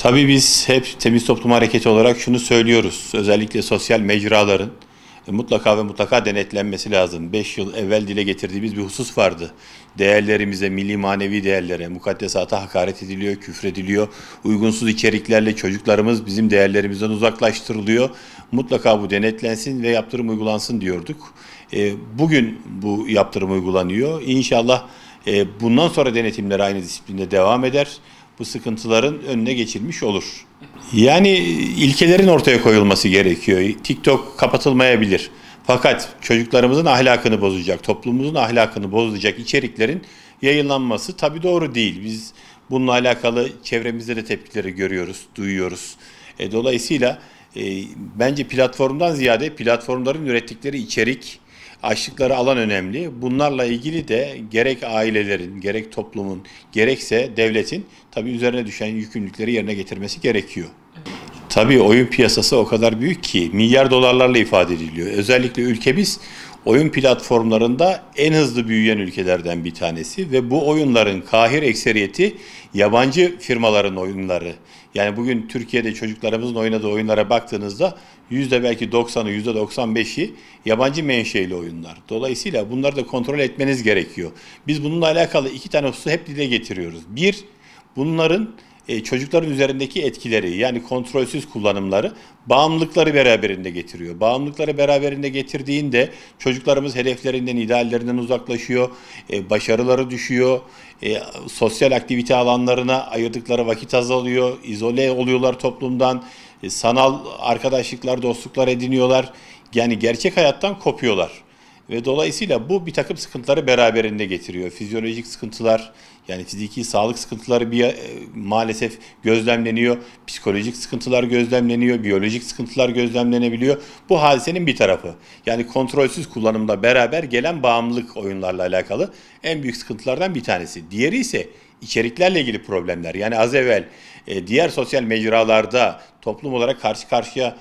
Tabii biz hep Temiz Toplum Hareketi olarak şunu söylüyoruz. Özellikle sosyal mecraların mutlaka ve mutlaka denetlenmesi lazım. 5 yıl evvel dile getirdiğimiz bir husus vardı. Değerlerimize, milli manevi değerlere, mukaddesata hakaret ediliyor, küfrediliyor. Uygunsuz içeriklerle çocuklarımız bizim değerlerimizden uzaklaştırılıyor. Mutlaka bu denetlensin ve yaptırım uygulansın diyorduk. Bugün bu yaptırım uygulanıyor. İnşallah bundan sonra denetimler aynı disiplinde devam eder. Bu sıkıntıların önüne geçilmiş olur. Yani ilkelerin ortaya koyulması gerekiyor. TikTok kapatılmayabilir. Fakat çocuklarımızın ahlakını bozacak, toplumumuzun ahlakını bozacak içeriklerin yayınlanması tabii doğru değil. Biz bununla alakalı çevremizde de tepkileri görüyoruz, duyuyoruz. Dolayısıyla bence platformdan ziyade platformların ürettikleri içerik, açtıkları alan önemli. Bunlarla ilgili de gerek ailelerin, gerek toplumun, gerekse devletin tabii üzerine düşen yükümlülükleri yerine getirmesi gerekiyor. Tabii oyun piyasası o kadar büyük ki milyar dolarlarla ifade ediliyor. Özellikle ülkemiz oyun platformlarında en hızlı büyüyen ülkelerden bir tanesi ve bu oyunların kahir ekseriyeti yabancı firmaların oyunları. Yani bugün Türkiye'de çocuklarımızın oynadığı oyunlara baktığınızda belki 90'ı, %95'i yabancı menşeli oyunlar. Dolayısıyla bunları da kontrol etmeniz gerekiyor. Biz bununla alakalı iki tane hususu hep dile getiriyoruz. Bir, bunların çocukların üzerindeki etkileri, yani kontrolsüz kullanımları, bağımlılıkları beraberinde getiriyor. Bağımlılıkları beraberinde getirdiğinde çocuklarımız hedeflerinden, ideallerinden uzaklaşıyor, başarıları düşüyor, sosyal aktivite alanlarına ayırdıkları vakit azalıyor, izole oluyorlar toplumdan, sanal arkadaşlıklar, dostluklar ediniyorlar. Yani gerçek hayattan kopuyorlar. Ve dolayısıyla bu bir takım sıkıntıları beraberinde getiriyor. Fizyolojik sıkıntılar, yani fiziki sağlık sıkıntıları maalesef gözlemleniyor. Psikolojik sıkıntılar gözlemleniyor, biyolojik sıkıntılar gözlemlenebiliyor. Bu hadisenin bir tarafı. Yani kontrolsüz kullanımla beraber gelen bağımlılık oyunlarla alakalı en büyük sıkıntılardan bir tanesi. Diğeri ise içeriklerle ilgili problemler. Yani az evvel diğer sosyal mecralarda toplum olarak karşı karşıya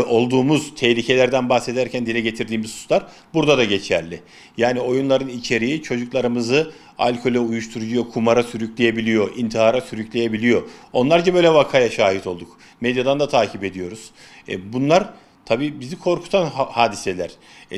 olduğumuz tehlikelerden bahsederken dile getirdiğimiz hususlar burada da geçerli. Yani oyunların içeriği çocuklarımızı alkole, uyuşturucuya, kumara sürükleyebiliyor, intihara sürükleyebiliyor. Onlarca böyle vakaya şahit olduk. Medyadan da takip ediyoruz. Bunlar tabii bizi korkutan hadiseler.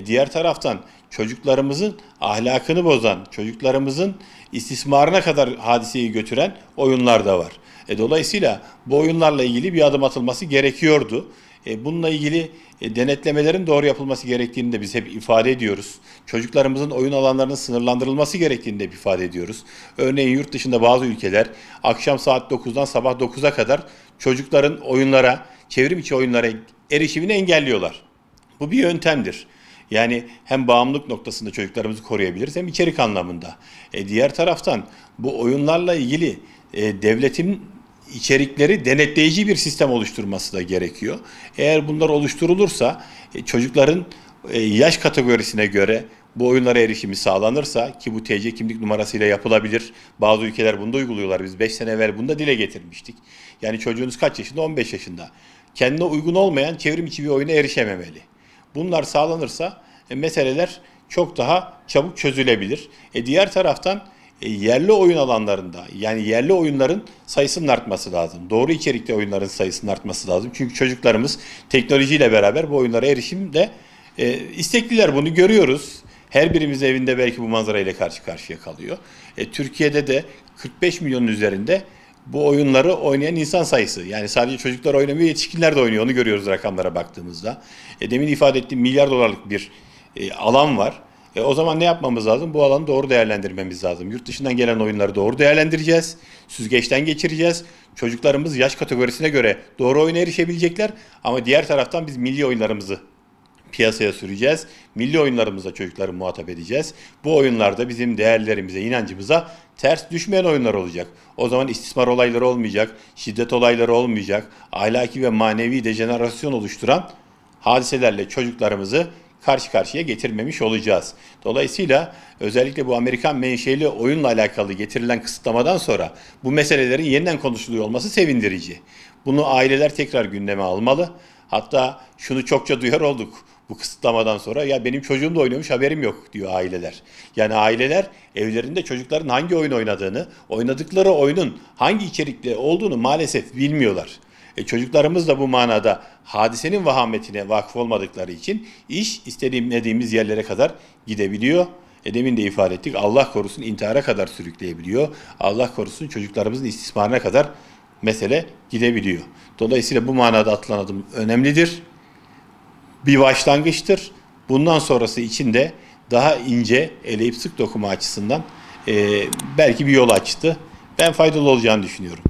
Diğer taraftan çocuklarımızın ahlakını bozan, çocuklarımızın istismarına kadar hadiseyi götüren oyunlar da var. Dolayısıyla bu oyunlarla ilgili bir adım atılması gerekiyordu. Bununla ilgili denetlemelerin doğru yapılması gerektiğini de biz hep ifade ediyoruz. Çocuklarımızın oyun alanlarının sınırlandırılması gerektiğini de ifade ediyoruz. Örneğin yurt dışında bazı ülkeler akşam saat 9'dan sabah 9'a kadar çocukların oyunlara, çevrim içi oyunlara erişimini engelliyorlar. Bu bir yöntemdir. Yani hem bağımlılık noktasında çocuklarımızı koruyabiliriz hem içerik anlamında. Diğer taraftan bu oyunlarla ilgili devletin içerikleri denetleyici bir sistem oluşturması da gerekiyor. Eğer bunlar oluşturulursa çocukların yaş kategorisine göre bu oyunlara erişimi sağlanırsa, ki bu TC kimlik numarasıyla yapılabilir. Bazı ülkeler bunu da uyguluyorlar. Biz 5 sene evvel bunu da dile getirmiştik. Yani çocuğunuz kaç yaşında? 15 yaşında. Kendine uygun olmayan çevrim içi bir oyuna erişememeli. Bunlar sağlanırsa meseleler çok daha çabuk çözülebilir. Diğer taraftan yerli oyun alanlarında, yani yerli oyunların sayısının artması lazım. Doğru içerikli oyunların sayısının artması lazım. Çünkü çocuklarımız teknolojiyle beraber bu oyunlara erişimde istekliler, bunu görüyoruz. Her birimiz evinde belki bu manzarayla karşı karşıya kalıyor. Türkiye'de de 45 milyonun üzerinde bu oyunları oynayan insan sayısı. Yani sadece çocuklar oynamıyor, yetişkinler de oynuyor. Onu görüyoruz rakamlara baktığımızda. Demin ifade ettiğim milyar dolarlık bir alan var. O zaman ne yapmamız lazım? Bu alanı doğru değerlendirmemiz lazım. Yurt dışından gelen oyunları doğru değerlendireceğiz. Süzgeçten geçireceğiz. Çocuklarımız yaş kategorisine göre doğru oyuna erişebilecekler. Ama diğer taraftan biz milli oyunlarımızı piyasaya süreceğiz. Milli oyunlarımızla çocukları muhatap edeceğiz. Bu oyunlarda bizim değerlerimize, inancımıza ters düşmeyen oyunlar olacak. O zaman istismar olayları olmayacak, şiddet olayları olmayacak, ahlaki ve manevi dejenerasyon oluşturan hadiselerle çocuklarımızı karşı karşıya getirmemiş olacağız. Dolayısıyla özellikle bu Amerikan menşeli oyunla alakalı getirilen kısıtlamadan sonra bu meselelerin yeniden konuşuluyor olması sevindirici. Bunu aileler tekrar gündeme almalı. Hatta şunu çokça duyar olduk. Bu kısıtlamadan sonra ya benim çocuğum da oynuyormuş haberim yok diyor aileler. Yani aileler evlerinde çocukların hangi oyun oynadığını, oynadıkları oyunun hangi içerikte olduğunu maalesef bilmiyorlar. Çocuklarımız da bu manada hadisenin vahametine vakıf olmadıkları için iş istediğimiz yerlere kadar gidebiliyor. Demin de ifade ettik, Allah korusun intihara kadar sürükleyebiliyor. Allah korusun çocuklarımızın istismarına kadar mesele gidebiliyor. Dolayısıyla bu manada atılan adım önemlidir. Bir başlangıçtır. Bundan sonrası için de daha ince, eleyip sık dokuma açısından belki bir yol açtı. Ben faydalı olacağını düşünüyorum.